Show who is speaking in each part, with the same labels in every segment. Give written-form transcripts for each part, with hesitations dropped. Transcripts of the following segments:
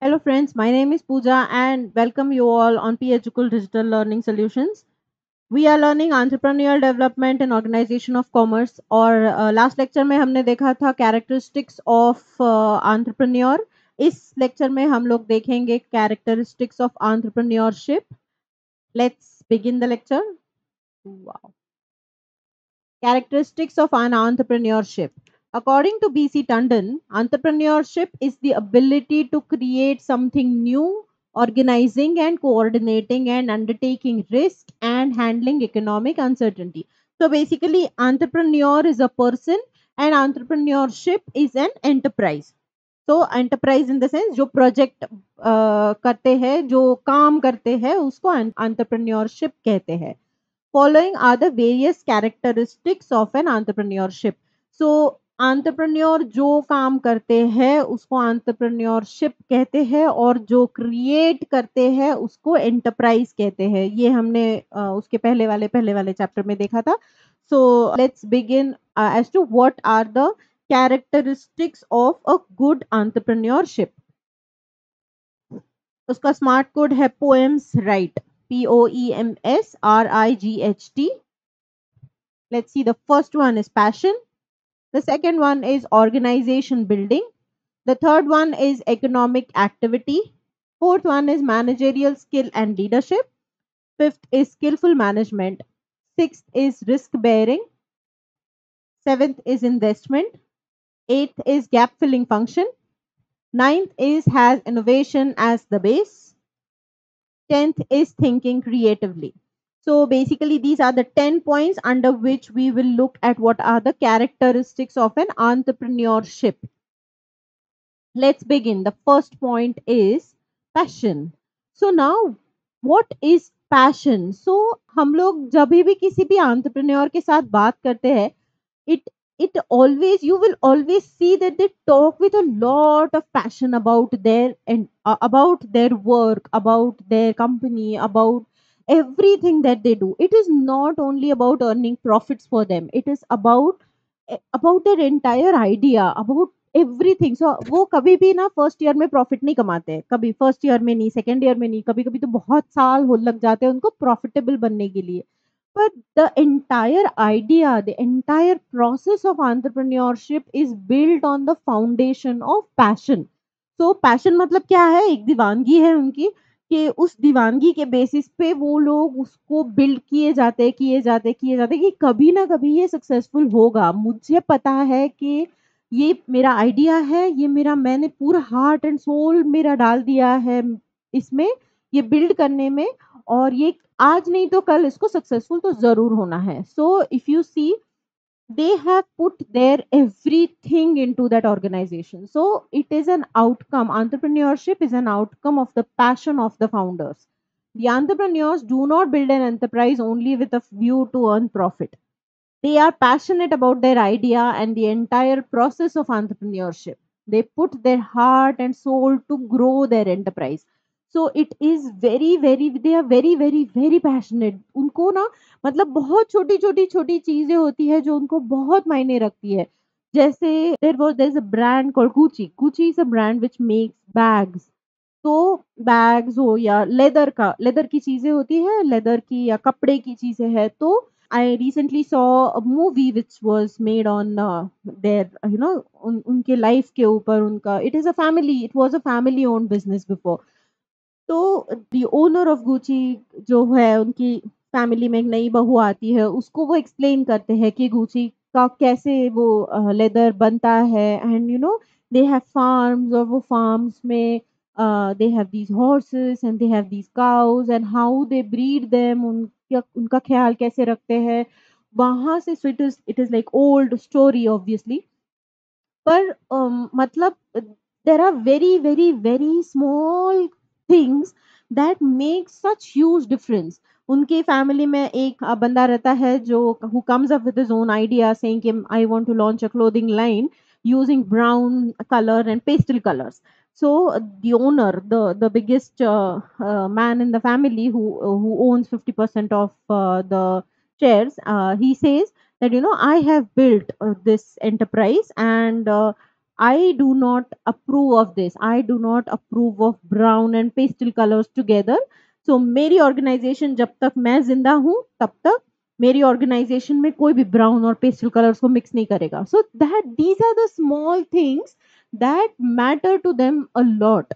Speaker 1: Hello friends, my name is Pooja and welcome you all on PHucal Digital Learning Solutions. We are learning entrepreneurial development and organization of commerce और last lecture में हमने देखा था characteristics of entrepreneur. इस lecture में हम लोग देखेंगे characteristics of entrepreneurship. Let's begin the lecture. Wow. Characteristics of an entrepreneurship. According to B.C. Tandon, entrepreneurship is the ability to create something new, organizing and coordinating and undertaking risk and handling economic uncertainty. So basically, entrepreneur is a person and entrepreneurship is an enterprise. तो enterprise in the sense जो project करते हैं, जो काम करते हैं, उसको entrepreneurship कहते हैं. Following are the various characteristics of an entrepreneurship. So entrepreneur जो काम करते हैं उसको entrepreneurship कहते हैं और जो create करते हैं उसको enterprise कहते हैं. ये हमने उसके पहले वाले चैप्टर में देखा था. So let's begin as to what are the characteristics of a good entrepreneurship. उसका स्मार्ट कोड है poems right. POEMSRIGHT. Let's see, the first one is passion. The second one is organization building. The third one is economic activity. Fourth one is managerial skill and leadership. Fifth is skillful management. Sixth is risk bearing. Seventh is investment. Eighth is gap filling function. Ninth is has innovation as the base. 10th is thinking creatively. So basically these are the 10 points under which we will look at what are the characteristics of an entrepreneurship. Let's begin. The first point is passion. So now what is passion? So हम लोग जब भी किसी भी entrepreneur के साथ बात करते हैं, it always, you will always see that they talk with a lot of passion about their and about their work, about their company, about everything that they do. It is not only about earning profits for them, it is about their entire idea, about everything. So वो कभी भी ना first year में profit नहीं कमाते हैं, कभी first year में नहीं, सेकेंड ईयर में नहीं, कभी कभी तो बहुत साल हो लग जाते हैं उनको प्रॉफिटेबल बनने के लिए. But the entire idea, the entire process of entrepreneurship is built on the foundation of passion. So passion मतलब क्या है? एक दीवानगी है उनकी कि उस दीवानगी के बेसिस पे वो लोग उसको बिल्ड किए जाते कि कभी ना कभी ये सक्सेसफुल होगा. मुझे पता है कि ये मेरा आइडिया है, ये मेरा मैंने पूरा हार्ट एंड सोल मेरा डाल दिया है इसमें, ये बिल्ड करने में, और ये आज नहीं तो कल इसको सक्सेसफुल तो जरूर होना है. So if you see, they have put their everything into that organization. So it is an outcome. Entrepreneurship is an outcome of the passion of the founders. The entrepreneurs do not build an enterprise only with a view to earn profit. They are passionate about their idea and the entire process of entrepreneurship. They put their heart and soul to grow their enterprise. So it is very, they are very passionate. उनको ना मतलब बहुत छोटी चीजें होती है जो उनको बहुत मायने रखती है. जैसे there's a brand called Gucci. Gucci is a brand which makes bags. तो बैग्स हो या लेदर की चीजें होती है, लेदर की या कपड़े की चीजें है. तो I recently saw a movie which was made on their, उनके लाइफ के ऊपर उनका. It was a family owned business before. तो the owner of Gucci जो है, उनकी फैमिली में एक नई बहू आती है, उसको वो एक्सप्लेन करते हैं कि Gucci का कैसे वो लेदर बनता है. एंड दे हैव फार्म्स, और वो फार्म्स में they have these horses and they have these cows and how they breed them, उनका ख्याल कैसे रखते हैं वहां से. So it is like old story obviously, पर मतलब there are very small things that make such huge difference. उनके फैमिली में एक बंदा रहता है जो who comes up with his own idea saying कि I want to launch a clothing line using brown color and pastel colors. So the owner, the biggest man in the family who owns 50% of the shares, he says that I have built this enterprise, and I do not approve of this. I do not approve of brown and pastel colors together. So मेरी organization जब तक मैं जिंदा हूँ तब तक मेरी organization में कोई भी brown और pastel colors को mix नहीं करेगा. So that these are the small things that matter to them a lot.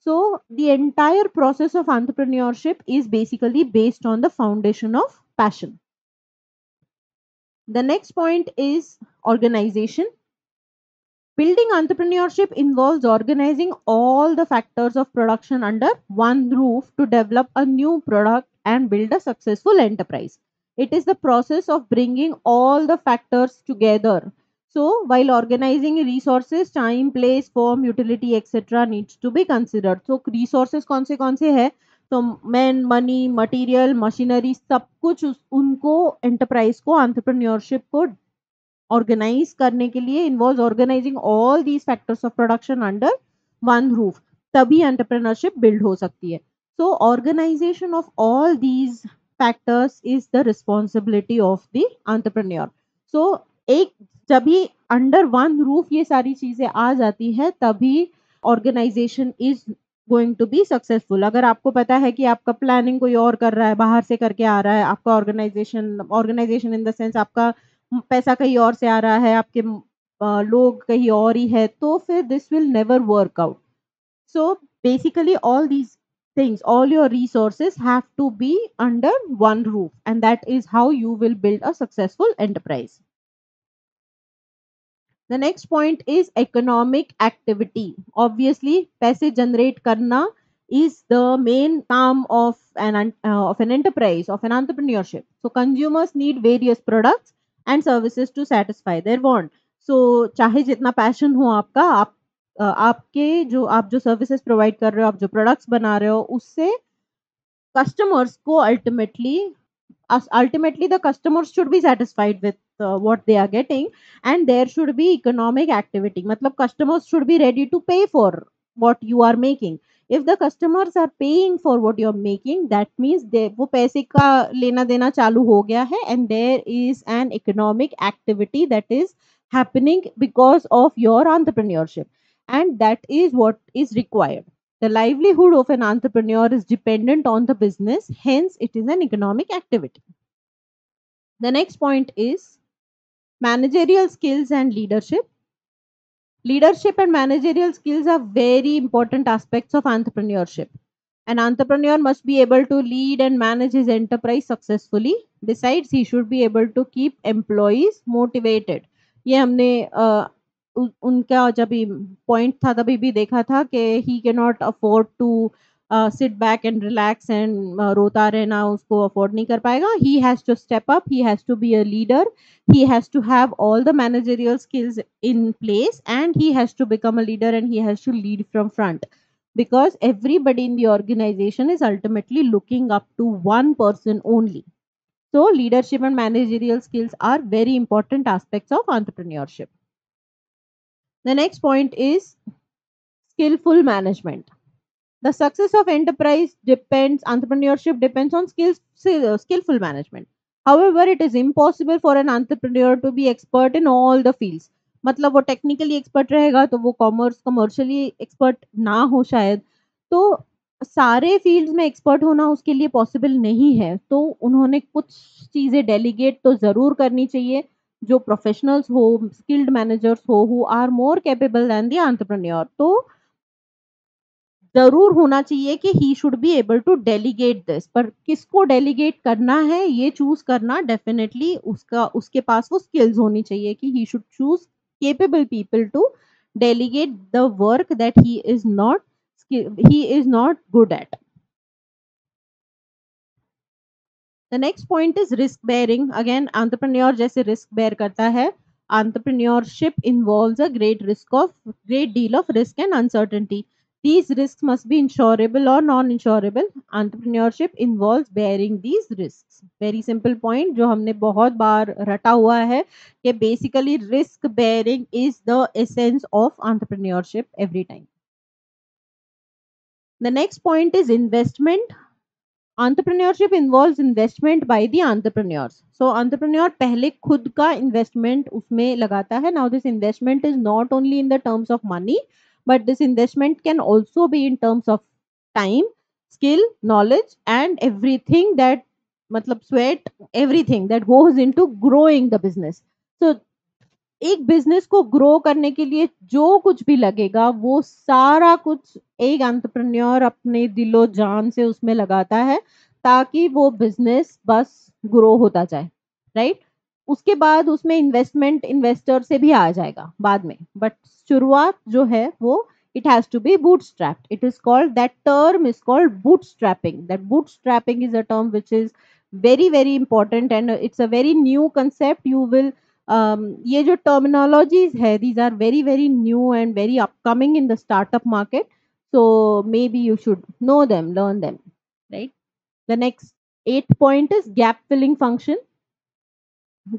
Speaker 1: So the entire process of entrepreneurship is basically based on the foundation of passion. The next point is organization. Building entrepreneurship involves organizing all the factors of production under one roof to develop a new product and build a successful enterprise. It is the process of bringing all the factors together. So, while organizing resources, time, place, form, utility, etc. needs to be considered. So, resources कौन से है? तो man, money, material, machinery, सब कुछ उनको enterprise को, entrepreneurship को organise करने के लिए involve organising all these factors of production under one roof, तभी एंटरप्रेन्योरशिप बिल्ड हो सकती है. So organisation of all these factors is the responsibility of the entrepreneur. So एक जब भी अंडर वन रूफ ये सारी चीजें आ जाती है तभी organisation is going to be successful. अगर आपको पता है कि आपका प्लानिंग कोई और कर रहा है, बाहर से करके आ रहा है, आपका ऑर्गेनाइजेशन इन द सेंस आपका पैसा कहीं और से आ रहा है, आपके लोग कहीं और ही है, तो फिर this will never work out. So basically all these things, all your resources have to be under one roof, and that is how you will build a successful enterprise. The next point is economic activity. Obviously पैसे generate करना is the main काम of an enterprise, of an entrepreneurship. So consumers need various products and services to satisfy their want. So चाहे जितना passion हो आपका, आप जो services provide कर रहे हो, आप जो प्रोडक्ट्स बना रहे हो, उससे कस्टमर्स को ultimately the customers should be satisfied with what they are getting, and there should be economic activity. मतलब customers should be ready to pay for what you are making. If the customers are paying for what you are making, that means वो पैसे का लेना देना चालू हो गया है, and there is an economic activity that is happening because of your entrepreneurship, and that is what is required. The livelihood of an entrepreneur is dependent on the business, hence, it is an economic activity. The next point is managerial skills and leadership. Leadership and managerial skills are very important aspects of entrepreneurship. An entrepreneur must be able to lead and manage his enterprise successfully. Besides, he should be able to keep employees motivated. ये हमने उनका जब point था तभी भी देखा था कि he can not afford to sit back and relax and रोता रहना उसको अफोर्ड नहीं कर पाएगा. He has to step up, he has to be a leader, he has to have all the managerial skills in place, and he has to become a leader, and he has to lead from front, because everybody in the organization is ultimately looking up to one person only. So leadership and managerial skills are very important aspects of entrepreneurship. The next point is skillful management. The success of entrepreneurship depends on skillful management. However, it is impossible for an entrepreneur to be expert in all the fields. मतलब वो technically expert रहेगा तो वो commercially expert ना हो शायद, तो सारे फील्ड्स में एक्सपर्ट होना उसके लिए पॉसिबल नहीं है. तो उन्होंने कुछ चीज़ें डेलीगेट तो ज़रूर करनी चाहिए. जो प्रोफेशनल्स हो, स्किल्ड मैनेजर्स हो, who are more capable than the entrepreneur, तो जरूर होना चाहिए कि he should be able to delegate this. पर किसको डेलीगेट करना है ये चूज करना डेफिनेटली उसके पास वो स्किल्स होनी चाहिए कि he should choose capable people to delegate the work that he is not good at. The next point is risk bearing. Again entrepreneur जैसे रिस्क बेयर करता है, entrepreneurship involves a great deal of risk and uncertainty. These risks must be insurable or non-insurable. Entrepreneurship involves bearing these risks. Very simple point जो हमने बहुत बार रटा हुआ है कि basically risk bearing is the essence of entrepreneurship every time. The next point is investment. Entrepreneurship involves investment by the entrepreneurs. So entrepreneur पहले खुद का इन्वेस्टमेंट उसमें लगाता है. Now this investment is not only in the terms of money, but this investment can also be in terms of time, skill, knowledge, and everything that मतलब sweat, everything that goes into growing the business. So एक business को grow करने के लिए जो कुछ भी लगेगा वो सारा कुछ एक एंटरप्रेन्योर अपने दिलो जान से उसमें लगाता है ताकि वो बिजनेस बस ग्रो होता जाए, राइट. उसके बाद उसमें इन्वेस्टमेंट इन्वेस्टर से भी आ जाएगा बाद में, बट शुरुआत जो है वो it has to be bootstrapped. It is called, that term is called bootstrapping. That bootstrapping is a term which is very very important, and it's a very new concept. You will ये जो terminologies है, these are very very new and very upcoming in the startup market. So maybe you should know them, learn them, right? The next 8th point is gap filling function.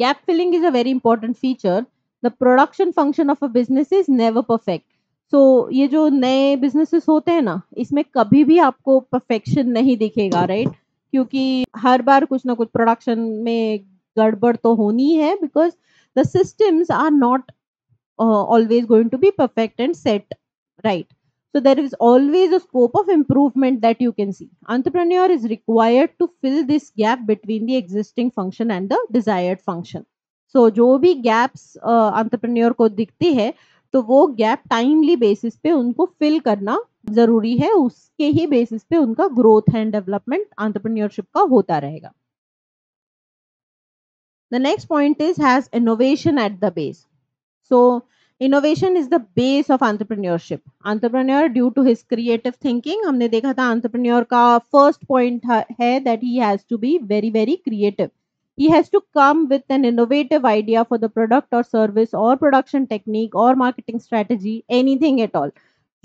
Speaker 1: Gap filling is a very important feature. The production function of a business is never perfect. So ये जो नए businesses होते हैं ना, इसमें कभी भी आपको perfection नहीं दिखेगा, right? क्योंकि हर बार कुछ ना कुछ production में गड़बड़ तो होनी है, because the systems are not always going to be perfect and set right. So there is always a scope of improvement that you can see. Entrepreneur is required to fill this gap between the existing function and the desired function. So जो भी gaps entrepreneur को दिखती है, तो वो gap timely basis पे उनको fill करना जरूरी है. उसके ही बेसिस पे उनका ग्रोथ एंड डेवलपमेंट एंटरप्रेन्योरशिप का होता रहेगा. The next point is has innovation at the base. So innovation is the base of entrepreneurship. Entrepreneur, due to his creative thinking, हमने देखा था entrepreneur का first point है that he has to be very very creative. He has to come with an innovative idea for the product or service or production technique or marketing strategy, anything at all.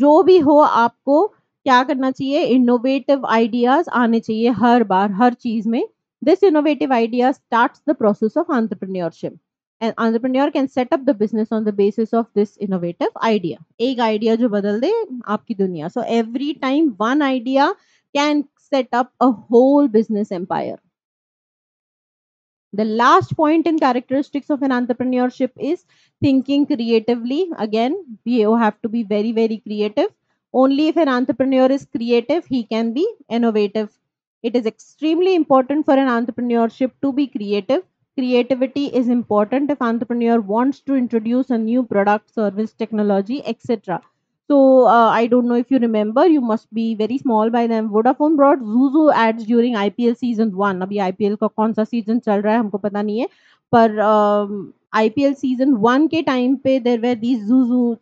Speaker 1: जो भी हो, आपको क्या करना चाहिए, innovative ideas आने चाहिए हर बार हर चीज में. This innovative idea starts the process of entrepreneurship. An entrepreneur can set up the business on the basis of this innovative idea. एक idea जो बदल दे आपकी दुनिया. So every time one idea can set up a whole business empire. The last point in characteristics of an entrepreneurship is thinking creatively. Again, you have to be very, very creative. Only if an entrepreneur is creative, he can be innovative. It is extremely important for an entrepreneurship to be creative. Creativity is important if entrepreneur wants to introduce a new product, service, technology, etc. So I don't know if you remember, you must be very small by then. Vodafone brought Zuzu ads during IPL season 1. अभी IPL का कौन सा season चल रहा है हमको पता नहीं है, पर IPL season 1 के टाइम पे there were these Zuzu,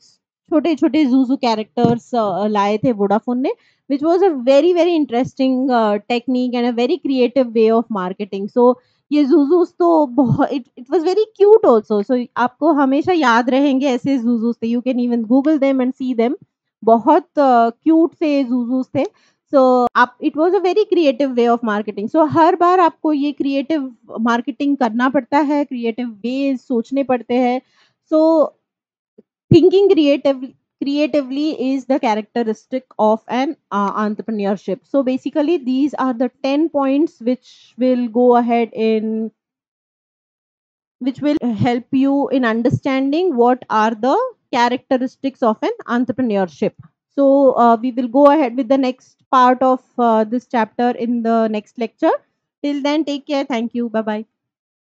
Speaker 1: छोटे छोटे Zuzu characters लाए थे वोडाफोन ने, which was a very very interesting technique and a very creative way of marketing. So ये जूजूस तो बहुत it was very cute also. So आपको हमेशा याद रहेंगे ऐसे जूजूस थे. You can even Google them and see them. बहुत क्यूट से जूजूस थे. सो आप it was a very creative way of marketing. So हर बार आपको ये क्रिएटिव मार्केटिंग करना पड़ता है, क्रिएटिव वे सोचने पड़ते हैं. सो thinking creatively is the characteristic of an entrepreneurship. So basically these are the 10 points which will go ahead in which will help you in understanding what are the characteristics of an entrepreneurship. So we will go ahead with the next part of this chapter in the next lecture. Till then, take care. Thank you. Bye bye.